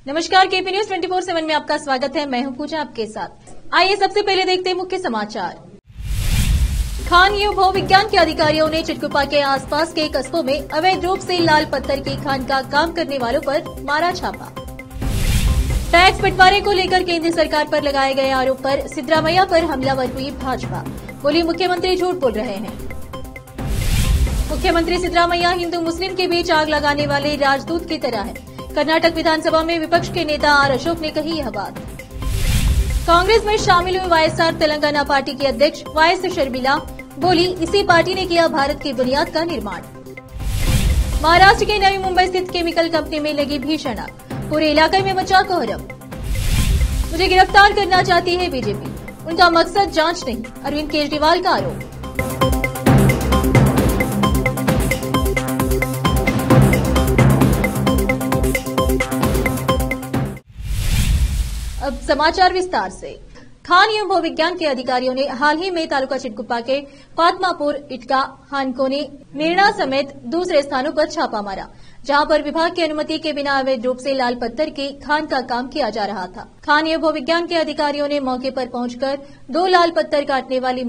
नमस्कार, KP news 24/7 में आपका स्वागत है। मैं हूं पूजा आपके साथ। आइए सबसे पहले देखते हैं मुख्य समाचार। खान एवं भूविज्ञान के अधिकारियों ने चिटकुपा के आसपास के कस्बों में अवैध रूप से लाल पत्थर की खान का काम करने वालों पर मारा छापा। टैक्स बंटवारे को लेकर केंद्र सरकार पर लगाए गए आरोप पर सिद्धरामैया पर हमलावर हुई भाजपा। बोली मुख्यमंत्री झूठ बोल रहे हैं। मुख्यमंत्री सिद्धरामैया हिंदू मुस्लिम के बीच आग लगाने वाले राजदूत की तरह है। कर्नाटक विधानसभा में विपक्ष के नेता आर अशोक ने कही यह बात। कांग्रेस में शामिल हुए वाईएसआर तेलंगाना पार्टी की अध्यक्ष वाईएस शर्मिला बोली, इसी पार्टी ने किया भारत की बुनियाद का निर्माण। महाराष्ट्र के नवी मुंबई स्थित केमिकल कंपनी में लगी भीषण आग, पूरे इलाके में मचा कोहराम। मुझे गिरफ्तार करना चाहती है बीजेपी, उनका मकसद जांच नहीं, अरविंद केजरीवाल का आरोप। अब समाचार विस्तार से। खान एवं भूविज्ञान के अधिकारियों ने हाल ही में तालुका चिटकुपा के पातमापुर, इटका, हानकोनी, निर्णा समेत दूसरे स्थानों पर छापा मारा, जहां पर विभाग की अनुमति के बिना अवैध रूप से लाल पत्थर की खान का काम किया जा रहा था। खान एवं भूविज्ञान के अधिकारियों ने मौके पर पहुंचकर 2 लाल पत्थर काटने वाली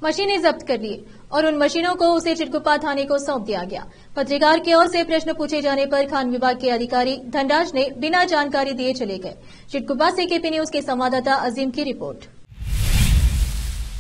मशीनें जब्त कर लिए और उन मशीनों को उसे चिटकुपा थाने को सौंप दिया गया। पत्रकार की ओर से प्रश्न पूछे जाने पर खान विभाग के अधिकारी धनराज ने बिना जानकारी दिए चले गए। चिटकुपा से केपी न्यूज के संवाददाता अजीम की रिपोर्ट।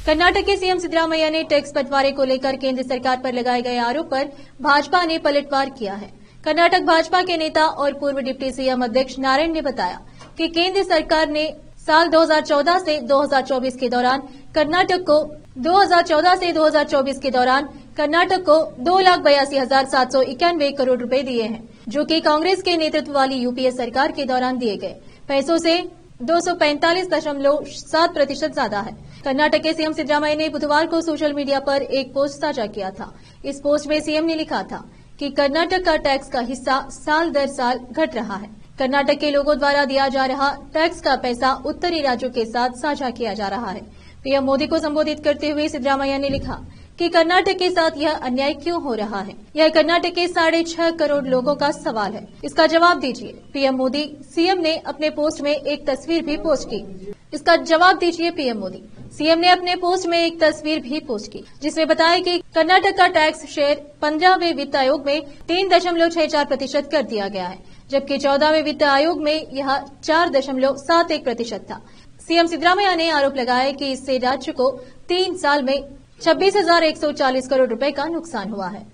कर्नाटक के सीएम सिद्धरामैया ने टैक्स बंटवारे को लेकर केंद्र सरकार पर लगाए गए आरोप पर भाजपा ने पलटवार किया है। कर्नाटक भाजपा के नेता और पूर्व डिप्टी सीएम अध्यक्ष नारायण ने बताया कि केंद्र सरकार ने साल 2014 से 2024 के दौरान कर्नाटक को 2,82,791 करोड़ रुपए दिए हैं, जो कि कांग्रेस के नेतृत्व वाली यूपीए सरकार के दौरान दिए गए पैसों से 245.7% ज्यादा है। कर्नाटक के सीएम सिद्धरामैया ने बुधवार को सोशल मीडिया पर एक पोस्ट साझा किया था। इस पोस्ट में सीएम ने लिखा था कि कर्नाटक का टैक्स का हिस्सा साल दर साल घट रहा है। कर्नाटक के लोगों द्वारा दिया जा रहा टैक्स का पैसा उत्तरी राज्यों के साथ साझा किया जा रहा है। पीएम मोदी को संबोधित करते हुए सिद्धरामैया ने लिखा कि कर्नाटक के साथ यह अन्याय क्यों हो रहा है। यह कर्नाटक के 6.5 करोड़ लोगों का सवाल है, इसका जवाब दीजिए। पीएम मोदी। सीएम ने अपने पोस्ट में एक तस्वीर भी पोस्ट की। इसका जवाब दीजिए पीएम मोदी। सीएम ने अपने पोस्ट में एक तस्वीर भी पोस्ट की, जिसमें बताया कि कर्नाटक का टैक्स शेयर 15वें वित्त आयोग में 3.64% कर दिया गया है, जबकि 14वें वित्त आयोग में यह 4.71% था। सीएम सिद्धरामैया ने आरोप लगाया कि इससे राज्य को 3 साल में 26,140 करोड़ रुपए का नुकसान हुआ है।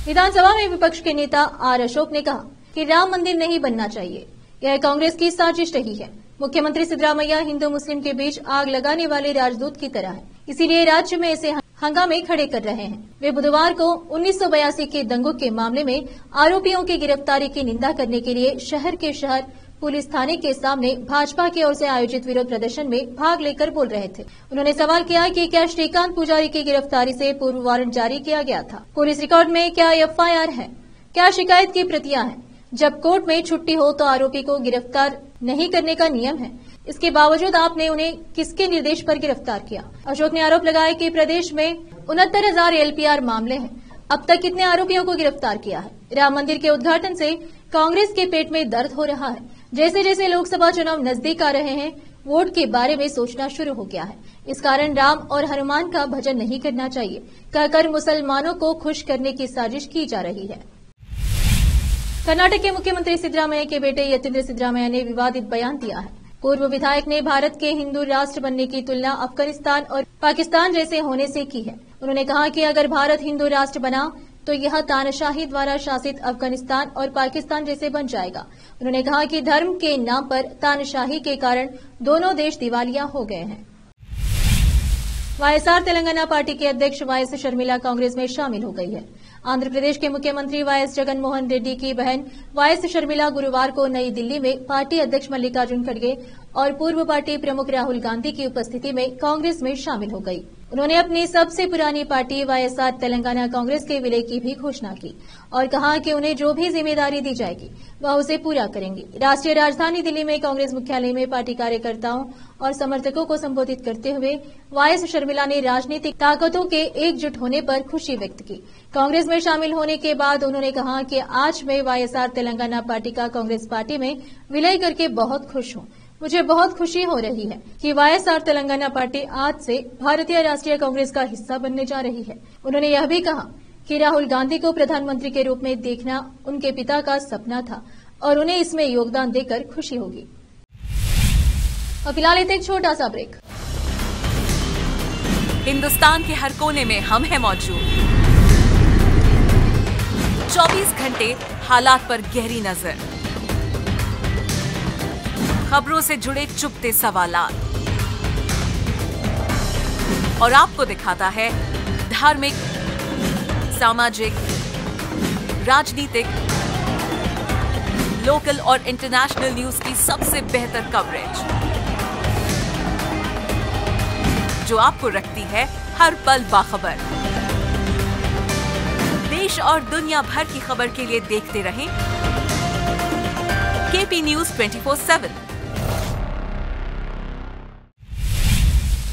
विधानसभा में विपक्ष के नेता आर अशोक ने कहा कि राम मंदिर नहीं बनना चाहिए, यह कांग्रेस की साजिश रही है। मुख्यमंत्री सिद्धरामैया हिंदू मुस्लिम के बीच आग लगाने वाले राजदूत की तरह है, इसीलिए राज्य में ऐसे हंगामे खड़े कर रहे हैं। वे बुधवार को 1982 के दंगों के मामले में आरोपियों की गिरफ्तारी की निंदा करने के लिए शहर पुलिस थाने के सामने भाजपा की ओर से आयोजित विरोध प्रदर्शन में भाग लेकर बोल रहे थे। उन्होंने सवाल किया कि क्या श्रीकांत पुजारी की गिरफ्तारी से पूर्व वारंट जारी किया गया था? पुलिस रिकॉर्ड में क्या एफआईआर है? क्या शिकायत की प्रतियां हैं? जब कोर्ट में छुट्टी हो तो आरोपी को गिरफ्तार नहीं करने का नियम है, इसके बावजूद आपने उन्हें किसके निर्देश पर गिरफ्तार किया? अशोक ने आरोप लगाया कि प्रदेश में 69,000 एलपीआर मामले हैं। अब तक कितने आरोपियों को गिरफ्तार किया है? राम मंदिर के उद्घाटन से कांग्रेस के पेट में दर्द हो रहा है। जैसे जैसे लोकसभा चुनाव नजदीक आ रहे हैं, वोट के बारे में सोचना शुरू हो गया है। इस कारण राम और हनुमान का भजन नहीं करना चाहिए कहकर मुसलमानों को खुश करने की साजिश की जा रही है। कर्नाटक के मुख्यमंत्री सिद्धरामैया के बेटे यतींद्र सिद्धरामैया ने विवादित बयान दिया है। पूर्व विधायक ने भारत के हिंदू राष्ट्र बनने की तुलना अफगानिस्तान और पाकिस्तान जैसे होने से की है। उन्होंने कहा कि अगर भारत हिंदू राष्ट्र बना तो यह तानाशाही द्वारा शासित अफगानिस्तान और पाकिस्तान जैसे बन जाएगा। उन्होंने कहा कि धर्म के नाम पर तानाशाही के कारण दोनों देश दिवालिया हो गए हैं। वाईएसआर तेलंगाना पार्टी के अध्यक्ष वाईएस शर्मिला कांग्रेस में शामिल हो गई है। आंध्र प्रदेश के मुख्यमंत्री वाईएस जगन मोहन रेड्डी की बहन वाईएस शर्मिला गुरुवार को नई दिल्ली में पार्टी अध्यक्ष मल्लिकार्जुन खड़गे और पूर्व पार्टी प्रमुख राहुल गांधी की उपस्थिति में कांग्रेस में शामिल हो गई। उन्होंने अपनी सबसे पुरानी पार्टी वाईएसआर तेलंगाना कांग्रेस के विलय की भी घोषणा की और कहा कि उन्हें जो भी जिम्मेदारी दी जाएगी वह उसे पूरा करेंगे। राष्ट्रीय राजधानी दिल्ली में कांग्रेस मुख्यालय में पार्टी कार्यकर्ताओं और समर्थकों को संबोधित करते हुए वाईएस शर्मिला ने राजनीतिक ताकतों के एकजुट होने पर खुशी व्यक्त की। कांग्रेस में शामिल होने के बाद उन्होंने कहा कि आज मैं वाईएसआर तेलंगाना पार्टी का कांग्रेस पार्टी में विलय करके बहुत खुश हूँ। मुझे बहुत खुशी हो रही है कि वाईएसआर तेलंगाना पार्टी आज से भारतीय राष्ट्रीय कांग्रेस का हिस्सा बनने जा रही है। उन्होंने यह भी कहा कि राहुल गांधी को प्रधानमंत्री के रूप में देखना उनके पिता का सपना था और उन्हें इसमें योगदान देकर खुशी होगी। और फिलहाल एक छोटा सा ब्रेक। हिंदुस्तान के हर कोने में हम हैं मौजूद। 24 घंटे हालात पर गहरी नजर, खबरों से जुड़े चुपते सवालात और आपको दिखाता है धार्मिक, सामाजिक, राजनीतिक, लोकल और इंटरनेशनल न्यूज की सबसे बेहतर कवरेज जो आपको रखती है हर पल बाखबर। देश और दुनिया भर की खबर के लिए देखते रहें केपी न्यूज 24/7।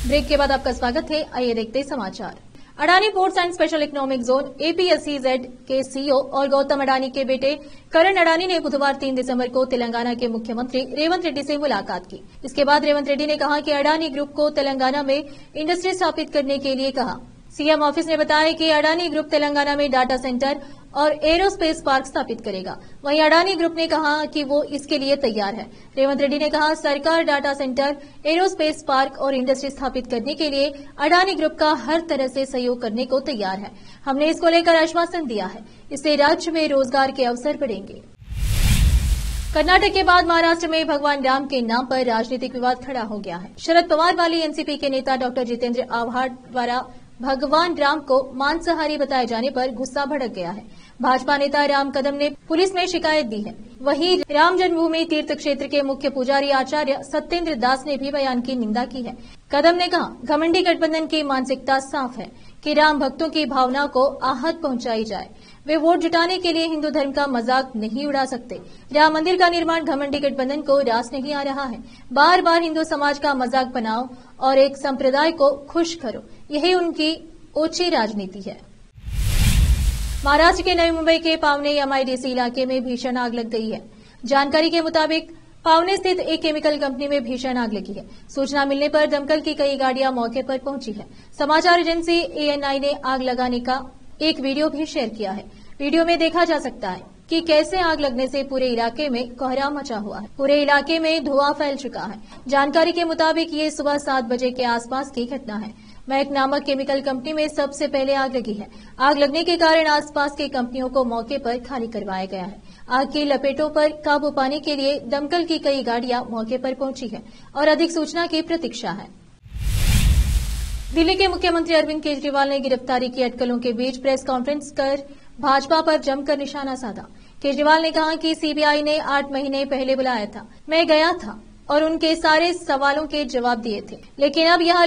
ब्रेक के बाद आपका स्वागत है। आइए देखते हैं समाचार। Adani ports and special economic zone APSEZ के CEO और गौतम अडानी के बेटे करण अडानी ने बुधवार 3 दिसंबर को तेलंगाना के मुख्यमंत्री रेवंत रेड्डी से मुलाकात की। इसके बाद रेवंत रेड्डी ने कहा कि अडानी ग्रुप को तेलंगाना में इंडस्ट्री स्थापित करने के लिए कहा। सीएम ऑफिस ने बताया कि अडानी ग्रुप तेलंगाना में डाटा सेंटर और एरोस्पेस पार्क स्थापित करेगा। वहीं अडानी ग्रुप ने कहा कि वो इसके लिए तैयार है। रेवंत रेड्डी ने कहा, सरकार डाटा सेंटर, एरोस्पेस पार्क और इंडस्ट्री स्थापित करने के लिए अडानी ग्रुप का हर तरह से सहयोग करने को तैयार है। हमने इसको लेकर आश्वासन दिया है। इससे राज्य में रोजगार के अवसर बढ़ेंगे। कर्नाटक के बाद महाराष्ट्र में भगवान राम के नाम पर राजनीतिक विवाद खड़ा हो गया है। शरद पवार वाली एनसीपी के नेता डॉक्टर जितेंद्र आव्हाड द्वारा भगवान राम को मांसाहारी बताए जाने पर गुस्सा भड़क गया है। भाजपा नेता राम कदम ने पुलिस में शिकायत दी है। वहीं राम जन्मभूमि तीर्थ क्षेत्र के मुख्य पुजारी आचार्य सत्येंद्र दास ने भी बयान की निंदा की है। कदम ने कहा, घमंडी गठबंधन की मानसिकता साफ है कि राम भक्तों की भावना को आहत पहुंचाई जाए। वे वोट जुटाने के लिए हिंदू धर्म का मजाक नहीं उड़ा सकते। राम मंदिर का निर्माण घमंडी गठबंधन को रास नहीं आ रहा है। बार बार हिंदू समाज का मजाक बनाओ और एक संप्रदाय को खुश करो, यही उनकी ओछी राजनीति है। महाराष्ट्र के नई मुंबई के पावने MIDC इलाके में भीषण आग लग गई है। जानकारी के मुताबिक पावने स्थित एक केमिकल कंपनी में भीषण आग लगी है। सूचना मिलने पर दमकल की कई गाड़ियां मौके पर पहुंची है। समाचार एजेंसी ANI ने आग लगाने का एक वीडियो भी शेयर किया है। वीडियो में देखा जा सकता है कि कैसे आग लगने से पूरे इलाके में कोहराम मचा हुआ है। पूरे इलाके में धुआं फैल चुका है। जानकारी के मुताबिक ये सुबह 7 बजे के आसपास की घटना है। महक नामक केमिकल कंपनी में सबसे पहले आग लगी है। आग लगने के कारण आसपास की कंपनियों को मौके पर खाली करवाया गया है। आग की लपेटों पर काबू पाने के लिए दमकल की कई गाड़ियां मौके पर पहुंची है और अधिक सूचना की प्रतीक्षा है। दिल्ली के मुख्यमंत्री अरविंद केजरीवाल ने गिरफ्तारी की अटकलों के बीच प्रेस कॉन्फ्रेंस कर भाजपा पर जमकर निशाना साधा। केजरीवाल ने कहा कि CBI ने 8 महीने पहले बुलाया था। मैं गया था और उनके सारे सवालों के जवाब दिए थे, लेकिन अब यहाँ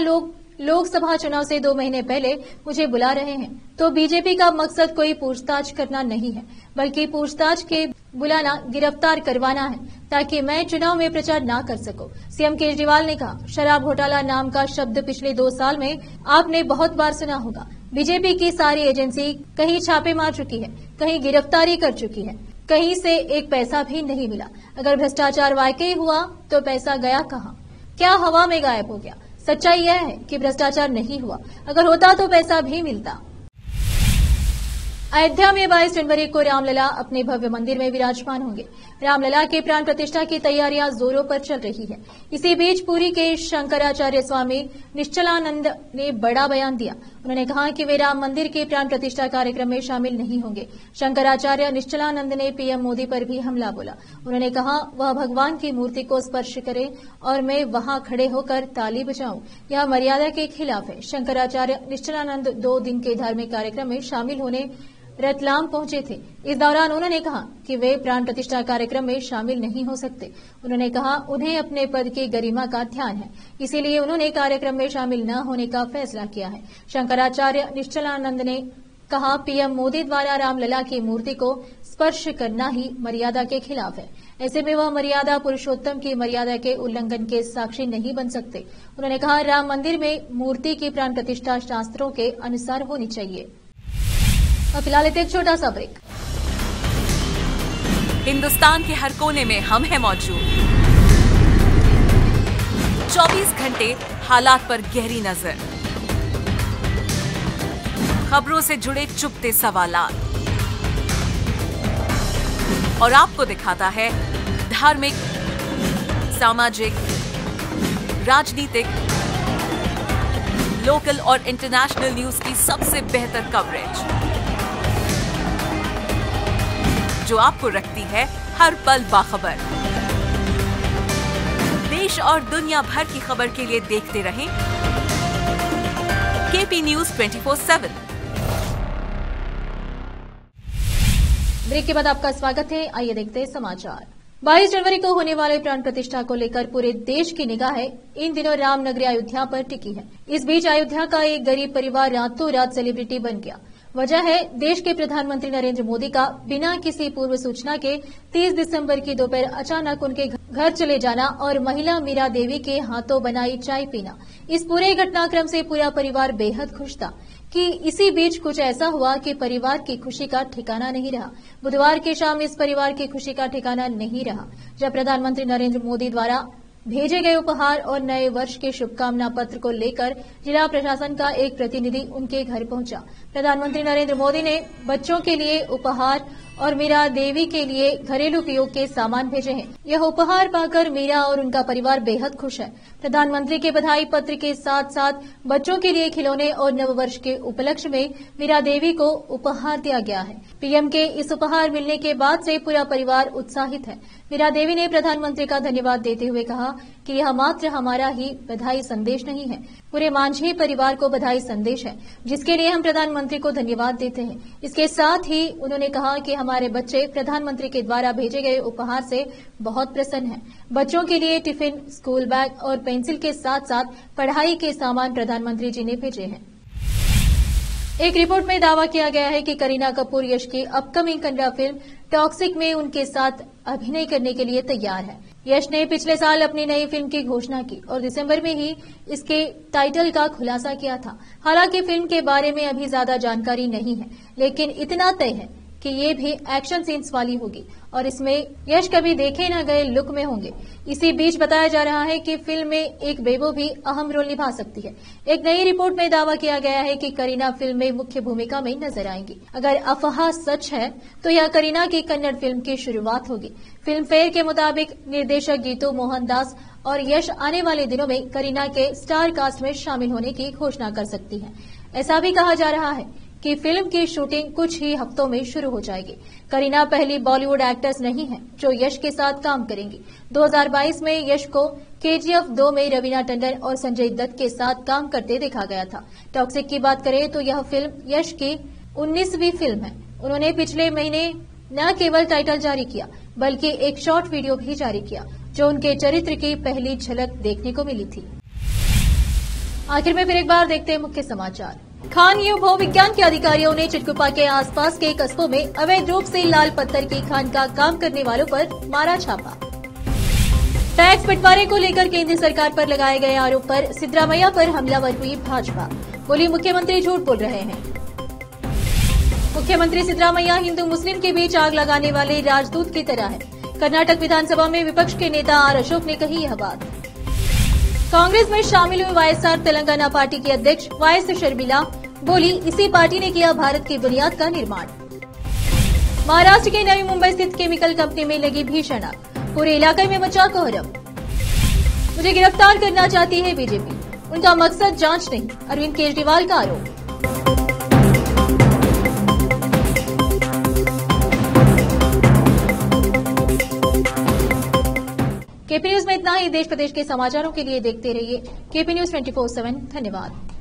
लोकसभा चुनाव से 2 महीने पहले मुझे बुला रहे हैं। तो बीजेपी का मकसद कोई पूछताछ करना नहीं है, बल्कि पूछताछ के बुलाना, गिरफ्तार करवाना है, ताकि मैं चुनाव में प्रचार ना कर सकूं। सीएम केजरीवाल ने कहा, शराब घोटाला नाम का शब्द पिछले 2 साल में आपने बहुत बार सुना होगा। बीजेपी की सारी एजेंसी कहीं छापे मार चुकी है, कहीं गिरफ्तारी कर चुकी है, कहीं से एक पैसा भी नहीं मिला। अगर भ्रष्टाचार वाकई हुआ तो पैसा गया कहाँ? क्या हवा में गायब हो गया? सच्चाई यह है कि भ्रष्टाचार नहीं हुआ। अगर होता तो पैसा भी मिलता। अयोध्या में 22 जनवरी को रामलला अपने भव्य मंदिर में विराजमान होंगे। रामलला के प्राण प्रतिष्ठा की तैयारियां जोरों पर चल रही है। इसी बीच पुरी के शंकराचार्य स्वामी निश्चलानंद ने बड़ा बयान दिया। उन्होंने कहा कि वे राम मंदिर के प्राण प्रतिष्ठा कार्यक्रम में शामिल नहीं होंगे। शंकराचार्य निश्चलानंद ने पीएम मोदी पर भी हमला बोला। उन्होंने कहा, वह भगवान की मूर्ति को स्पर्श करे और मैं वहां खड़े होकर ताली बजाऊं, यह मर्यादा के खिलाफ है। शंकराचार्य निश्चलानंद 2 दिन के धार्मिक कार्यक्रम में शामिल होने रतलाम पहुंचे थे। इस दौरान उन्होंने कहा कि वे प्राण प्रतिष्ठा कार्यक्रम में शामिल नहीं हो सकते। उन्होंने कहा उन्हें अपने पद की गरिमा का ध्यान है, इसीलिए उन्होंने कार्यक्रम में शामिल न होने का फैसला किया है। शंकराचार्य निश्चलानंद ने कहा, पीएम मोदी द्वारा रामलला की मूर्ति को स्पर्श करना ही मर्यादा के खिलाफ है। ऐसे में वह मर्यादा पुरुषोत्तम की मर्यादा के उल्लंघन के साक्षी नहीं बन सकते। उन्होंने कहा, राम मंदिर में मूर्ति की प्राण प्रतिष्ठा शास्त्रों के अनुसार होनी चाहिए। और फिलहाल एक छोटा सा ब्रेक। हिंदुस्तान के हर कोने में हम हैं मौजूद। 24 घंटे हालात पर गहरी नजर, खबरों से जुड़े चुपते सवालात, और आपको दिखाता है धार्मिक, सामाजिक, राजनीतिक, लोकल और इंटरनेशनल न्यूज की सबसे बेहतर कवरेज, जो आपको रखती है हर पल बाखबर। देश और दुनिया भर की खबर के लिए देखते रहें केपी न्यूज 24/7। ब्रेक के बाद आपका स्वागत है। आइए देखते हैं समाचार। 22 जनवरी को होने वाले प्राण प्रतिष्ठा को लेकर पूरे देश की निगाहें इन दिनों रामनगरी अयोध्या पर टिकी है। इस बीच अयोध्या का एक गरीब परिवार रातों रात सेलिब्रिटी बन गया। वजह है देश के प्रधानमंत्री नरेंद्र मोदी का बिना किसी पूर्व सूचना के 30 दिसंबर की दोपहर अचानक उनके घर चले जाना और महिला मीरा देवी के हाथों बनाई चाय पीना। इस पूरे घटनाक्रम से पूरा परिवार बेहद खुश था कि इसी बीच कुछ ऐसा हुआ कि परिवार की खुशी का ठिकाना नहीं रहा। बुधवार की शाम इस परिवार की खुशी का ठिकाना नहीं रहा जब प्रधानमंत्री नरेंद्र मोदी द्वारा भेजे गए उपहार और नए वर्ष के शुभकामना पत्र को लेकर जिला प्रशासन का एक प्रतिनिधि उनके घर पहुंचा। प्रधानमंत्री नरेंद्र मोदी ने बच्चों के लिए उपहार और मीरा देवी के लिए घरेलू उपयोग के सामान भेजे हैं। यह उपहार पाकर मीरा और उनका परिवार बेहद खुश है। प्रधानमंत्री के बधाई पत्र के साथ साथ बच्चों के लिए खिलौने और नववर्ष के उपलक्ष्य में मीरा देवी को उपहार दिया गया है। पीएम के इस उपहार मिलने के बाद से पूरा परिवार उत्साहित है। मीरा देवी ने प्रधानमंत्री का धन्यवाद देते हुए कहा कि यह मात्र हमारा ही बधाई संदेश नहीं है, पूरे मांझी परिवार को बधाई संदेश है, जिसके लिए हम प्रधानमंत्री को धन्यवाद देते हैं। इसके साथ ही उन्होंने कहा कि हमारे बच्चे प्रधानमंत्री के द्वारा भेजे गए उपहार से बहुत प्रसन्न हैं। बच्चों के लिए टिफिन, स्कूल बैग और पेंसिल के साथ साथ पढ़ाई के सामान प्रधानमंत्री जी ने भेजे हैं। एक रिपोर्ट में दावा किया गया है कि करीना कपूर यश की अपकमिंग कन्नड़ फिल्म टॉक्सिक में उनके साथ अभिनय करने के लिए तैयार है। यश ने पिछले साल अपनी नई फिल्म की घोषणा की और दिसंबर में ही इसके टाइटल का खुलासा किया था। हालांकि फिल्म के बारे में अभी ज्यादा जानकारी नहीं है, लेकिन इतना तय है कि ये भी एक्शन सीन्स वाली होगी और इसमें यश कभी देखे न गए लुक में होंगे। इसी बीच बताया जा रहा है कि फिल्म में एक बेबो भी अहम रोल निभा सकती है। एक नई रिपोर्ट में दावा किया गया है कि करीना फिल्म में मुख्य भूमिका में नजर आएंगी। अगर अफवाह सच है तो यह करीना की कन्नड़ फिल्म की शुरुआत होगी। फिल्म फेयर के मुताबिक निर्देशक गीतू मोहन दास और यश आने वाले दिनों में करीना के स्टार कास्ट में शामिल होने की घोषणा कर सकती है। ऐसा भी कहा जा रहा है कि फिल्म की शूटिंग कुछ ही हफ्तों में शुरू हो जाएगी। करीना पहली बॉलीवुड एक्ट्रेस नहीं है जो यश के साथ काम करेंगी। 2022 में यश को KGF 2 में रवीना टंडन और संजय दत्त के साथ काम करते देखा गया था। टॉक्सिक की बात करें तो यह फिल्म यश की 19वीं फिल्म है। उन्होंने पिछले महीने न केवल टाइटल जारी किया बल्कि एक शॉर्ट वीडियो भी जारी किया जो उनके चरित्र की पहली झलक देखने को मिली थी। आखिर में फिर एक बार देखते हैं मुख्य समाचार। खान भू विज्ञान के अधिकारियों ने चिटकुपा के आसपास के कस्बों में अवैध रूप से लाल पत्थर की खान का काम करने वालों पर मारा छापा। टैक्स बंटवारे को लेकर केंद्र सरकार पर लगाए गए आरोप पर सिद्धरामैया पर हमलावर हुई भाजपा। बोली मुख्यमंत्री झूठ बोल रहे हैं। मुख्यमंत्री सिद्धरामैया हिंदू मुस्लिम के बीच आग लगाने वाले राजदूत की तरह है। कर्नाटक विधानसभा में विपक्ष के नेता आर अशोक ने कही यह बात। कांग्रेस में शामिल हुए वाईएसआर तेलंगाना पार्टी की अध्यक्ष वाईएस शर्मिला बोली, इसी पार्टी ने किया भारत की बुनियाद का निर्माण। महाराष्ट्र के नवी मुंबई स्थित केमिकल कंपनी में लगी भीषण आग, पूरे इलाके में मचा कोहराम। मुझे गिरफ्तार करना चाहती है बीजेपी, उनका मकसद जांच नहीं, अरविंद केजरीवाल का आरोप। केपी न्यूज में इतना ही। देश प्रदेश के समाचारों के लिए देखते रहिए केपी न्यूज 24/7। धन्यवाद।